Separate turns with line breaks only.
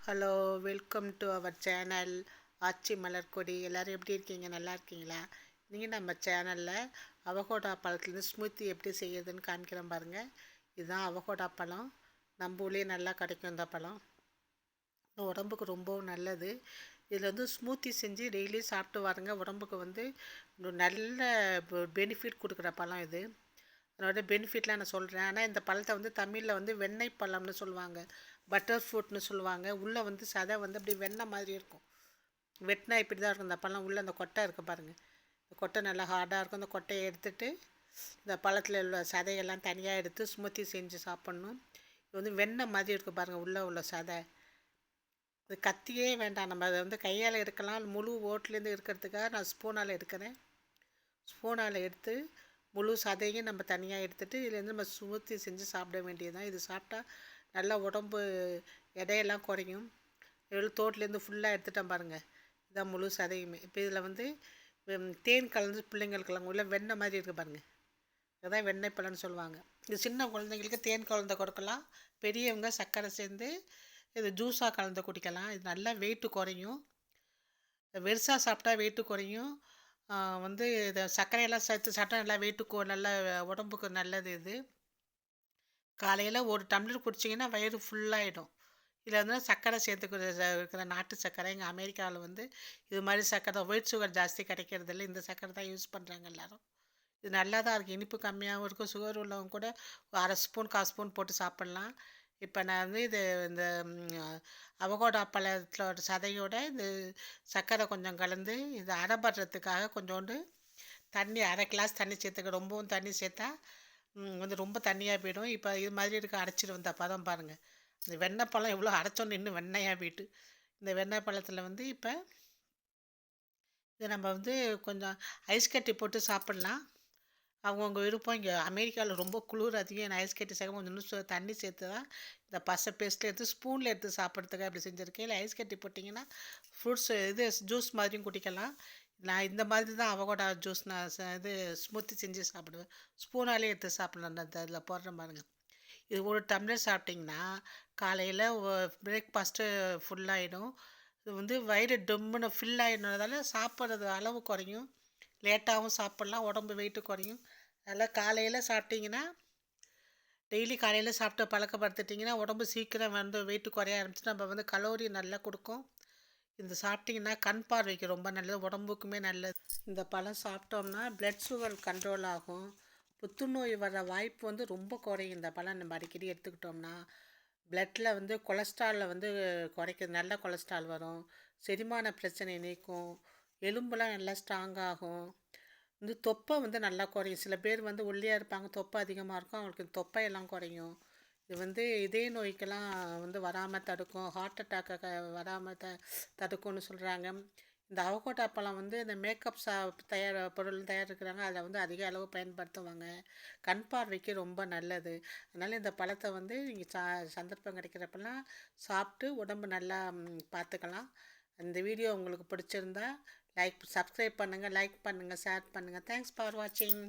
Hello, welcome to our channel Aachi Malarkodi. எல்லோரும் எப்படி இருக்கீங்க? நல்லா இருக்கீங்களா? நீங்கள் நம்ம சேனலில் அவகோடா பழத்துலேருந்து ஸ்மூத்தி எப்படி செய்யுதுன்னு காமிக்கிறேன் பாருங்கள். இதுதான் அவகோடா பழம். நம்ம ஊர்லேயே நல்லா கிடைக்கும் இந்த பழம். உடம்புக்கு ரொம்பவும் நல்லது. இதில் வந்து ஸ்மூத்தி செஞ்சு டெய்லி சாப்பிட்டு வாருங்க. உடம்புக்கு வந்து நல்ல பெனிஃபிட் கொடுக்குற பழம் இது. அதோட பெனிஃபிட்லாம் நான் சொல்கிறேன். ஆனால் இந்த பழத்தை வந்து தமிழில் வந்து வெண்ணெய் பழம்னு சொல்லுவாங்க, பட்டர் ஃப்ரூட்னு சொல்லுவாங்க. உள்ளே வந்து சதை வந்து அப்படி வெண்ணெய் மாதிரி இருக்கும். வெட்டினா இப்படி தான் இருக்கும் இந்த பழம். உள்ளே அந்த கொட்டை இருக்குது பாருங்கள். இந்த கொட்டை நல்லா ஹார்டாக இருக்கும். அந்த கொட்டையை எடுத்துகிட்டு இந்த பழத்தில் உள்ள சதையெல்லாம் தனியாக எடுத்து ஸ்மூத்தி செஞ்சு சாப்பிட்ணும். இது வந்து வெண்ணெய் மாதிரி இருக்குது பாருங்கள் உள்ளே உள்ள சதை. இது கத்தியே வேண்டாம், நம்ம அதை வந்து கையால் எடுக்கலாம். முழு ஓட்லேருந்து இருக்கிறதுக்காக நான் ஸ்பூனால் எடுக்கிறேன். ஸ்பூனால் எடுத்து முழு சதையும் நம்ம தனியாக எடுத்துகிட்டு இதுலேருந்து நம்ம ஸ்மூத்தி செஞ்சு சாப்பிட வேண்டியது தான். இது சாப்பிட்டா நல்லா உடம்பு எடையெல்லாம் குறையும். எவ்வளோ தோட்டிலேருந்து ஃபுல்லாக எடுத்துட்டேன் பாருங்கள். இதான் முழு சதையுமே. இப்போ இதில் வந்து தேன் கலந்து பிள்ளைங்களுக்கெல்லாம் உள்ள வெண்ணெய் மாதிரி இருக்குது பாருங்கள். இதுதான் வெண்ணெய் பழம்னு சொல்லுவாங்க. இது சின்ன குழந்தைங்களுக்கு தேன் கலந்து கொடுக்கலாம். பெரியவங்க சர்க்கரை சேர்ந்து இது ஜூஸாக கலந்து குடிக்கலாம். இது நல்லா வெயிட்டு குறையும். வெறுசாக சாப்பிட்டா வெயிட்டு குறையும். வந்து இதை சர்க்கரையெல்லாம் சேர்த்து சாப்பிட்டா நல்லா வெயிட்டு நல்லா உடம்புக்கு நல்லது. இது காலையில் ஒரு டம்ளர் குடிச்சிங்கன்னா வயிறு ஃபுல்லாகிடும். இதில் வந்து சர்க்கரை இருக்கிற நாட்டு சர்க்கரை. எங்கள் அமெரிக்காவில் வந்து இது மாதிரி சர்க்கரை ஒயிட் சுகர் ஜாஸ்தி கிடைக்கிறதில்ல. இந்த சர்க்கரை தான் யூஸ் பண்ணுறாங்க எல்லோரும். இது நல்லா தான் இருக்குது. இனிப்பு கம்மியாகவும் இருக்கும். சுகர் உள்ளவங்க கூட அரை ஸ்பூன் 1/4 ஸ்பூன் போட்டு சாப்பிட்லாம். இப்போ நான் வந்து இந்த அவகோடா பழத்தோட சதையோட இது சர்க்கரை கொஞ்சம் கலந்து இது அரைப்படுறதுக்காக கொஞ்சோண்டு தண்ணி, அரை கிளாஸ் தண்ணி சேர்த்துக்க. ரொம்பவும் தண்ணி சேர்த்தா வந்து ரொம்ப தண்ணியாக போயிடும். இப்போ இது மாதிரி இருக்க அரைச்சிட்டு வந்த பதம் பாருங்கள். இந்த வெண்ணெய் பழம் எவ்வளோ அரைச்சோன்னு இன்னும் வெண்ணெயாக போயிட்டு. இந்த வெண்ணெய் பழத்தில் வந்து இப்போ இதை நம்ம வந்து கொஞ்சம் ஐஸ் கட்டி போட்டு சாப்பிட்லாம். அவங்கவுங்க விருப்பம். இங்கே அமெரிக்காவில் ரொம்ப குளிர் அதிகம். நான் ஐஸ் கட்டி சேர்க்க கொஞ்சம் தண்ணி சேர்த்து தான் இந்த பசை பேஸ்ட்டில் எடுத்து ஸ்பூனில் எடுத்து சாப்பிட்றதுக்காக அப்படி செஞ்சுருக்கேன். இல்லை ஐஸ் கட்டி போட்டிங்கன்னா ஃப்ரூட்ஸ் இது ஜூஸ் மாதிரியும் குடிக்கலாம். நான் இந்த மாதிரி தான் அவகோடா ஜூஸ் நான் இது ஸ்மூத்தி செஞ்சு சாப்பிடுவேன். ஸ்பூனாலே எடுத்து சாப்பிட்லாம். அந்த இதில் போடுற பாருங்க. இது ஒரு டம்ளர் சாப்பிட்டிங்கன்னா காலையில் பிரேக்ஃபாஸ்ட்டு ஃபுல்லாகிடும். இது வந்து வயிறு டொம்முன்னு ஃபில் ஆகிடுறதால சாப்பிட்றது அளவு குறையும். லேட்டாகவும் சாப்பிட்லாம். உடம்பு வெயிட்டு குறையும். அதனால் காலையில் சாப்பிட்டிங்கன்னா டெய்லி காலையில் சாப்பிட்டு பழக்கப்படுத்திட்டிங்கன்னா உடம்பு சீக்கிரம் வந்து வெயிட்டு குறைய ஆரம்பிச்சு. நம்ம வந்து கலோரி நல்லா கொடுக்கும். இந்த சாப்பிட்டிங்கன்னா கண் பார்வைக்கு ரொம்ப நல்லது, உடம்புக்குமே நல்லது. இந்த பழம் சாப்பிட்டோம்னா பிளட் சுகர் கண்ட்ரோல் ஆகும். புத்துநோய் வர வாய்ப்பு வந்து ரொம்ப குறையும். இந்த பழம் நம்ம அடிக்கடி எடுத்துக்கிட்டோம்னா பிளட்டில் வந்து கொலஸ்ட்ராலில் வந்து குறைக்கிறது. நல்ல கொலஸ்ட்ரால் வரும். செரிமான பிரச்சனை நீக்கும். எலும்புலாம் நல்லா ஸ்ட்ராங்காகும். வந்து தொப்பை வந்து நல்லா குறையும். சில பேர் வந்து ஒல்லியாக இருப்பாங்க, தொப்பை அதிகமாக இருக்கும். அவங்களுக்கு தொப்பையெல்லாம் குறையும். இது வந்து இதய நோய்க்கெல்லாம் வந்து வராமல் தடுக்கும். ஹார்ட் அட்டாக்கை வராமல் தடுக்கும்னு சொல்கிறாங்க. இந்த அவகோடா பழம் வந்து இந்த மேக்கப் பொருள் தயாரிக்கிறாங்க. அதில் வந்து அதிக அளவு பயன்படுத்துவாங்க. கண் பார்வைக்கு ரொம்ப நல்லது. அதனால் இந்த பழத்தை வந்து நீங்கள் சந்தர்ப்பம் கிடைக்கிறப்பெல்லாம் சாப்பிட்டு உடம்பு நல்லா பார்த்துக்கலாம். இந்த வீடியோ உங்களுக்கு பிடிச்சிருந்தா சப்ஸ்கிரைப் பண்ணுங்கள், லைக் பண்ணுங்கள், ஷேர் பண்ணுங்கள். தேங்க்ஸ் ஃபார் வாட்சிங்.